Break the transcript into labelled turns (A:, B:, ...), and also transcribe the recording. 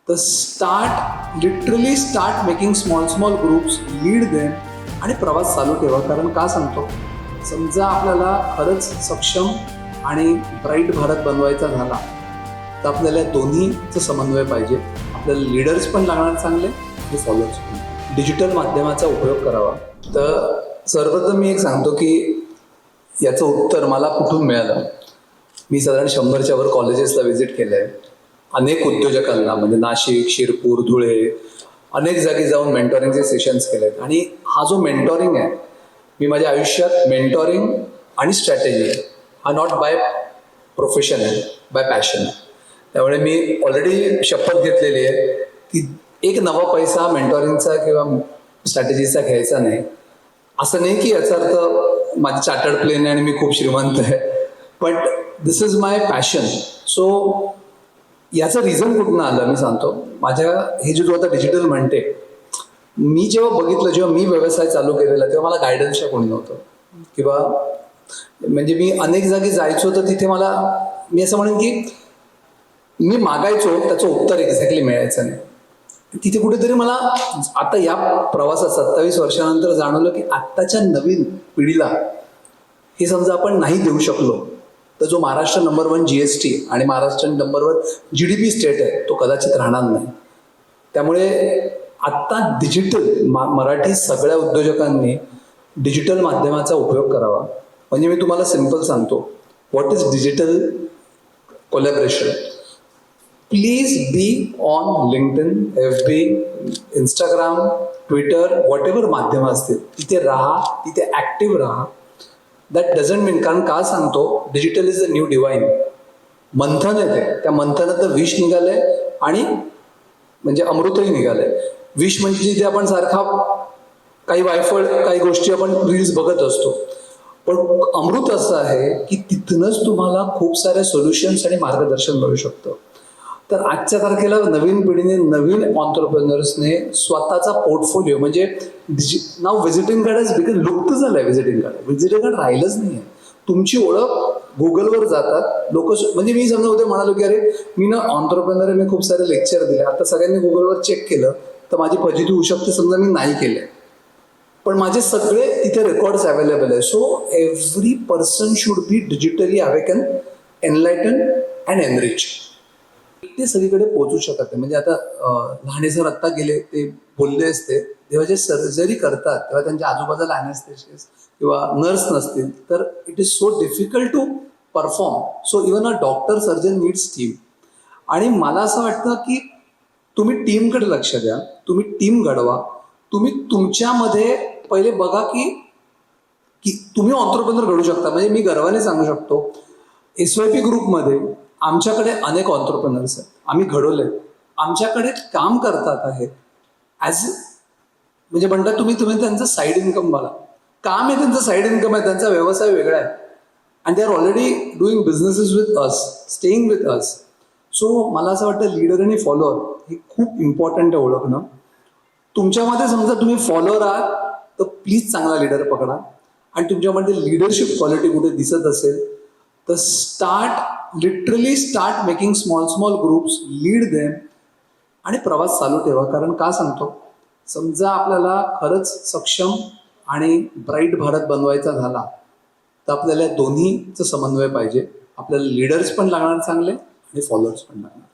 A: तर literally start making small groups, lead them आणि प्रवास चालू ठेवा. कारण का सांगतो, समजा आपल्याला खरंच सक्षम आणि ब्राईट भारत बनवायचा झाला तर आपल्याला दोन्हीचं समन्वय पाहिजे. आपल्याला लीडर्स पण लागणार चांगले आणि फॉलोअर्स पण. डिजिटल माध्यमाचा उपयोग करावा. तर सर्वप्रथम मी एक सांगतो की याचं उत्तर मला कुठून मिळालं. मी साधारण 100च्या वर कॉलेजेसला व्हिजिट केलं आहे. अनेक उद्योजकांना म्हणजे नाशिक, शिरपूर, धुळे अनेक जागी जाऊन मेंटॉरिंगचे सेशन्स केले आहेत. आणि हा जो मेंटॉरिंग आहे, मी माझ्या आयुष्यात मेंटॉरिंग आणि स्ट्रॅटेजी हा नॉट बाय प्रोफेशन आहे, बाय पॅशन. त्यामुळे मी ऑलरेडी शपथ घेतलेली आहे की एक नवा पैसा मेंटॉरिंगचा किंवा स्ट्रॅटेजीचा घ्यायचा नाही. असं नाही की याचा अर्थ माझी चार्टर्ड प्लेन आहे आणि मी खूप श्रीमंत आहे, but this is my passion. So याचं रिझन कुठून आलं मी सांगतो. माझ्या हे जे आता डिजिटल म्हणते, मी जेव्हा बघितलं, जेव्हा मी व्यवसाय चालू केलेला तेव्हा मला गायडन्सच्या कोणी नव्हतं. किंवा म्हणजे मी अनेक जागी जायचो तर तिथे मी असं म्हणेन की मी मागायचो, त्याचं उत्तर एक्झॅक्टली मिळायचं नाही. तिथे कुठेतरी मला आता या प्रवासात 27 वर्षानंतर जाणवलं की आत्ताच्या नवीन पिढीला हे समजा आपण नाही देऊ शकलो तर जो महाराष्ट्र नंबर 1 GST आणि महाराष्ट्र नंबर 1 GDP स्टेट आहे तो कदाचित राहणार नाही. त्यामुळे आत्ता डिजिटल मराठी सगळ्या उद्योजकांनी डिजिटल माध्यमाचा उपयोग करावा. म्हणजे मी तुम्हाला सिम्पल सांगतो, what is digital collaboration. Please be on LinkedIn, FB, Instagram, Twitter, what ever माध्यम असतील तिथे राहा, तिथे ॲक्टिव्ह राहा. दॅट डझंट मीन, कारण का सांगतो, digital is the new divine. मंथन आहे ते, त्या मंथनात विष निघालंय आणि म्हणजे अमृतही निघालंय. विष म्हणजे जिथे आपण सारखा काही वायफळ काही गोष्टी आपण रील्स बघत असतो, पण अमृत असं आहे की तिथूनच तुम्हाला खूप सारे सोल्युशन्स आणि मार्गदर्शन मिळू शकतं. तर आजच्या तारखेला नवीन पिढीने, नवीन ऑन्टरप्रेनर्सने स्वतःचा पोर्टफोलिओ म्हणजे नाव व्हिजिटिंग कार्ड इज बिकॉज लुप्त झालंय. व्हिजिटिंग कार्ड राहिलंच नाही आहे. तुमची ओळख गुगलवर जातात लोक. म्हणजे मी समजा उद्या म्हणालो की अरे मी ना ऑन्टरप्रेनर आहे, मी खूप सारे लेक्चर दिले, आता सगळ्यांनी गुगलवर चेक केलं तर माझी फजिती होऊ शकते समजा मी नाही केले, पण माझे सगळे तिथे रेकॉर्ड्स अवेलेबल आहे. So every person should be digitally awaken, enlighten and enrich. ते सगळीकडे पोहोचू शकत नाही. म्हणजे आता लहाने सर आत्ता गेले, ते बोलले असते, जेव्हा जे सर्जरी करतात तेव्हा त्यांच्या आजूबाजूला अॅनेस्थेशिस्ट किंवा नर्स नसतील तर it is so difficult to perform. So even a doctor, surgeon needs team. आणि मला असं वाटतं की तुम्ही टीमकडे लक्ष द्या, तुम्ही टीम घडवा. तुम्ही तुमच्यामध्ये पहिले बघा की तुम्ही ऑन्टरप्रेनर घडू शकता. म्हणजे मी गर्वाने सांगू शकतो, SYP ग्रुपमध्ये आमच्याकडे अनेक ऑन्टरप्रेनर्स आहेत, आम्ही घडवले. आमच्याकडे काम करतात आहेत ॲज म्हणजे म्हणतात तुम्ही त्यांचं साईड इन्कम बघा. काम आहे त्यांचं, साईड इन्कम आहे, त्यांचा व्यवसाय वेगळा आहे. And they are already doing businesses with us, staying with us. So मला असं वाटतं लीडर आणि फॉलोअर हे खूप इम्पॉर्टंट आहे ओळखणं. तुमच्यामध्ये समजा तुम्ही फॉलोअर आहात तर प्लीज चांगला लीडर पकडा. आणि तुमच्यामध्ये लिडरशिप क्वालिटी कुठे दिसत असेल तर literally start making small groups, lead them आणि प्रवास चालू ठेवा. कारण का सांगतो, समजा आपल्याला खरंच सक्षम आणि ब्राईट भारत बनवायचा झाला तर आपल्याला दोन्हीचं समन्वय पाहिजे. आपल्याला लीडर्स पण लागणार चांगले आणि फॉलोअर्स पण लागणार.